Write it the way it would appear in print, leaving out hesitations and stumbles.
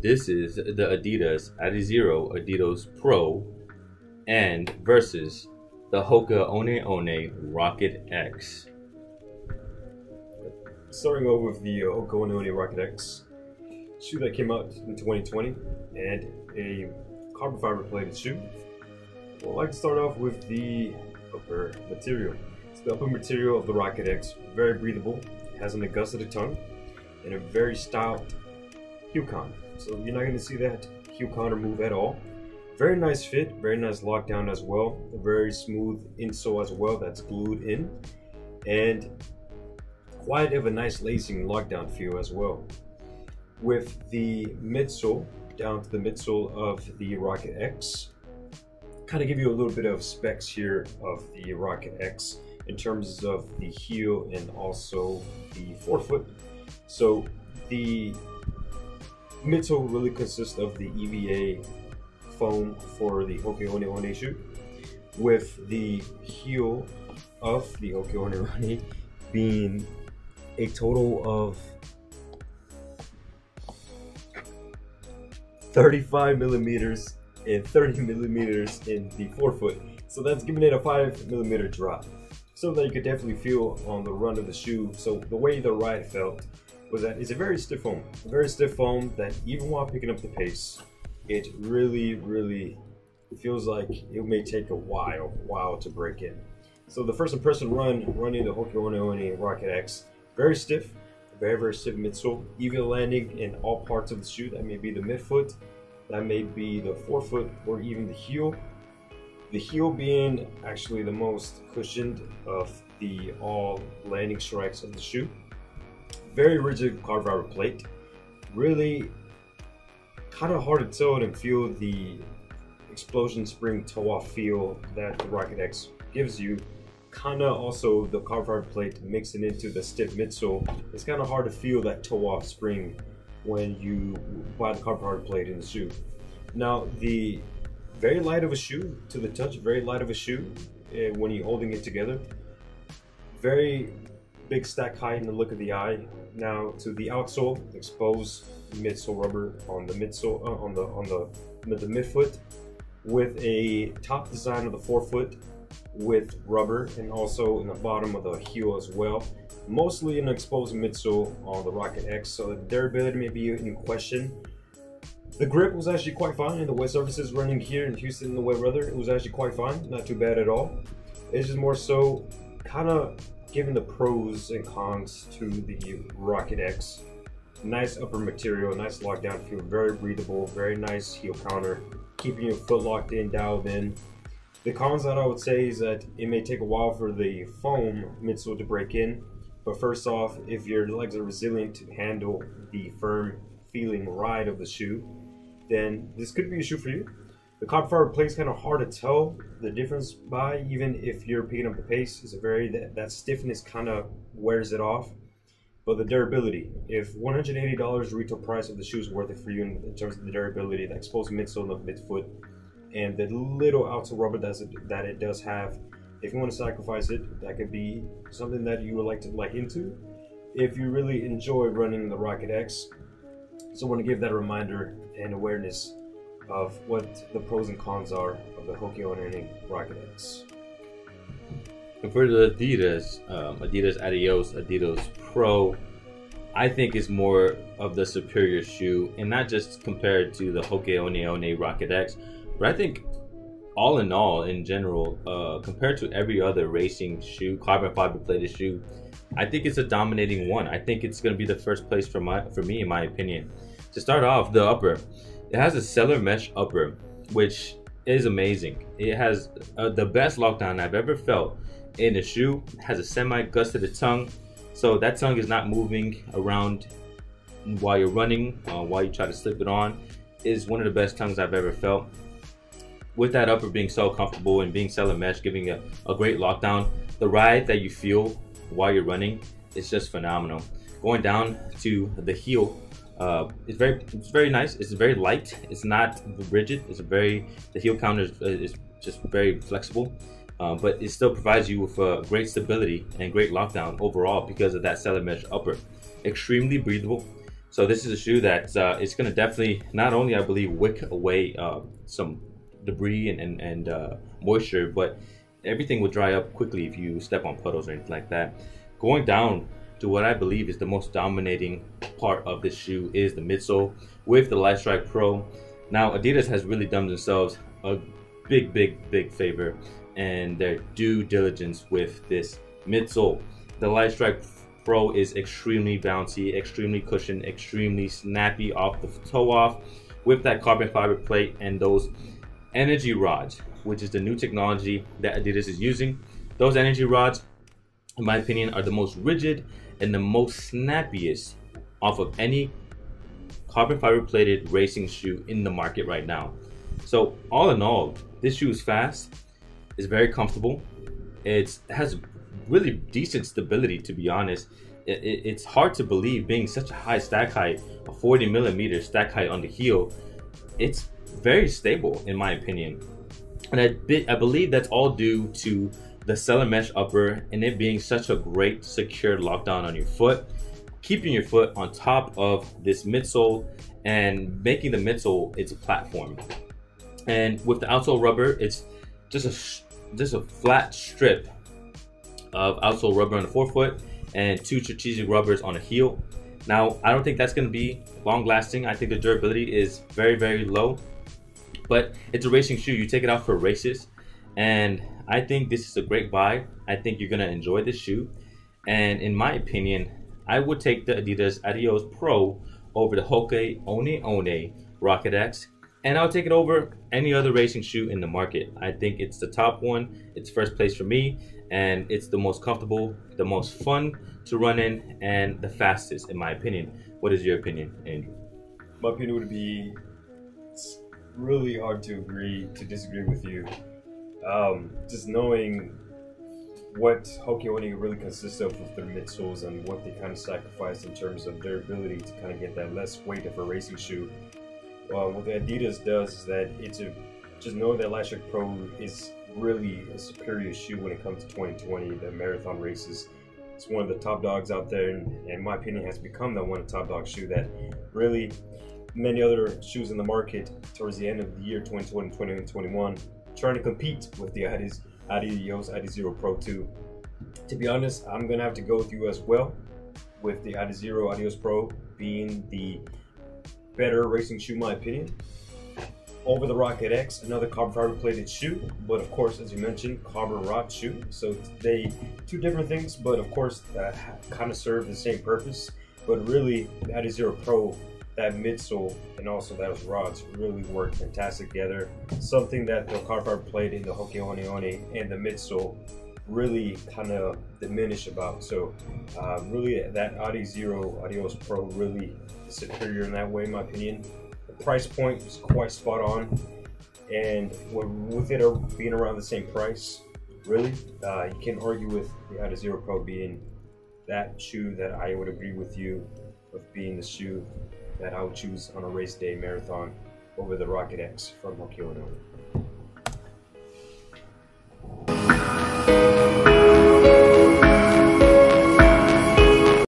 This is the Adidas Adizero Adios Pro and versus the Hoka One One Rocket X. Starting off with the Hoka One One Rocket X shoe that came out in 2020 and a carbon fiber plated shoe. I'd like to start off with the upper material. So the upper material of the Rocket X, very breathable, has an gusseted tongue, and a very styled heel counter. So you're not going to see that heel counter move at all. Very nice fit, very nice lockdown as well. A very smooth insole as well that's glued in. And quite of a nice lacing lockdown feel as well. With the midsole, down to the midsole of the Rocket X, kind of give you a little bit of specs here of the Rocket X in terms of the heel and also the forefoot. So the midsole really consists of the EVA foam for the Hoka One One shoe, with the heel of the Hoka One One being a total of 35 millimeters and 30 millimeters in the forefoot. So that's giving it a 5 millimeter drop. So that you could definitely feel on the run of the shoe. So the way the ride felt was that it's a very stiff foam. A very stiff foam that even while picking up the pace, it really feels like it may take a while to break in. So the first impression running the Hoka One One Rocket X, very stiff, very stiff midsole, even landing in all parts of the shoe. That may be the midfoot, that may be the forefoot, or even the heel. The heel being actually the most cushioned of the all landing strikes of the shoe. Very rigid carbon fiber plate. Really kind of hard to tell and feel the explosion spring toe-off feel that the Rocket X gives you. Kind of also the carbon fiber plate mixing into the stiff midsole. It's kind of hard to feel that toe-off spring when you buy the carbon fiber plate in the shoe. Now the very light of a shoe to the touch, very light of a shoe when you're holding it together. Very big stack height in the look of the eye. Now to the outsole, exposed midsole rubber on the midsole on the midfoot, with a top design of the forefoot with rubber, and also in the bottom of the heel as well. Mostly an exposed midsole on the Rocket X, so the durability may be in question. The grip was actually quite fine in the wet surfaces running here in Houston in the wet weather. It was actually quite fine, not too bad at all. It's just more so kind of giving the pros and cons to the Rocket X. Nice upper material, nice lockdown feel, very breathable, very nice heel counter, keeping your foot locked in, dialed in. The cons that I would say is that it may take a while for the foam midsole to break in. But first off, if your legs are resilient to handle the firm feeling ride of the shoe, then this could be a shoe for you. The carbon fiber plate is kind of hard to tell the difference by, even if you're picking up the pace. It's a very, that stiffness kind of wears it off. But the durability, if $180 retail price of the shoe is worth it for you in terms of the durability, the exposed midsole of midfoot, and the little outsole rubber that it does have, if you want to sacrifice it, that could be something that you would like to into if you really enjoy running the Rocket X. So I want to give that a reminder and awareness of what the pros and cons are of the Hoka One One Rocket X. And for the Adidas, Adidas Adios, Adidas Pro, I think is more of the superior shoe, and not just compared to the Hoka One One Rocket X, but I think all in all, in general, compared to every other racing shoe, carbon fiber plated shoe, I think it's a dominating one. I think it's going to be the first place for me, in my opinion. To start off, the upper, it has a cellular mesh upper, which is amazing. It has the best lockdown I've ever felt in a shoe. It has a semi-gusseted tongue, so that tongue is not moving around while you're running, while you try to slip it on. It is one of the best tongues I've ever felt. With that upper being so comfortable and being cellular mesh, giving a great lockdown, the ride that you feel while you're running is just phenomenal. Going down to the heel, it's very nice. It's very light. It's not rigid. The heel counter is just very flexible, but it still provides you with great stability and great lockdown overall because of that cellular mesh upper. Extremely breathable, So this is a shoe that it's going to definitely not only, I believe, wick away some debris and moisture, but everything will dry up quickly if you step on puddles or anything like that. Going down to what I believe is the most dominating part of this shoe is the midsole with the Light Strike Pro. Now Adidas has really done themselves a big favor and their due diligence with this midsole. The Light Strike Pro is extremely bouncy, extremely cushioned, extremely snappy off the toe off with that carbon fiber plate and those energy rods, which is the new technology that Adidas is using. Those energy rods, in my opinion, are the most rigid and the most snappiest off of any carbon fiber plated racing shoe in the market right now. So all in all, this shoe is fast, it's very comfortable, it has really decent stability, to be honest. It's hard to believe, being such a high stack height, a 40 millimeter stack height on the heel. It's very stable in my opinion, and I believe that's all due to the Cellar Mesh upper and it being such a great secured lockdown on your foot, keeping your foot on top of this midsole and making the midsole its platform. And with the outsole rubber, it's just a flat strip of outsole rubber on the forefoot and two strategic rubbers on the heel. Now, I don't think that's going to be long lasting. I think the durability is very low, but it's a racing shoe. You take it out for races, and I think this is a great buy. I think you're going to enjoy this shoe, and in my opinion, I would take the Adidas Adios Pro over the Hoka One Rocket X, and I'll take it over any other racing shoe in the market. I think it's the top one. It's first place for me, and it's the most comfortable, the most fun to run in, and the fastest in my opinion. What is your opinion, Andrew? My opinion would be, it's really hard to disagree with you. Just knowing what Hoka One really consists of with their midsoles and what they kind of sacrifice in terms of their ability to kind of get that less weight of a racing shoe. What the Adidas does is that just know that Light Strike Pro is really a superior shoe when it comes to 2020, the marathon races. It's one of the top dogs out there, and in my opinion has become that one top dog shoe that really many other shoes in the market towards the end of the year 2020, 2021 trying to compete with the Adios Adizero Pro 2. To be honest, I'm gonna have to go with you as well, with the Adizero Adios Pro being the better racing shoe in my opinion over the Rocket X, another carbon fiber plated shoe, but of course, as you mentioned, carbon rod shoe. So they two different things, but of course kind of serve the same purpose. But really, the Adizero Pro, that midsole and also those rods really work fantastic together. Something that the carbon fiber plate in the Hoka One and the midsole really kind of diminish about. So really, that Adizero Adios Pro really is superior in that way, in my opinion. The price point is quite spot on, and with it being around the same price, really, you can't argue with the Adizero Pro being that shoe that I would agree with you with being the shoe that I would choose on a race day marathon over the Rocket X from Hoka One.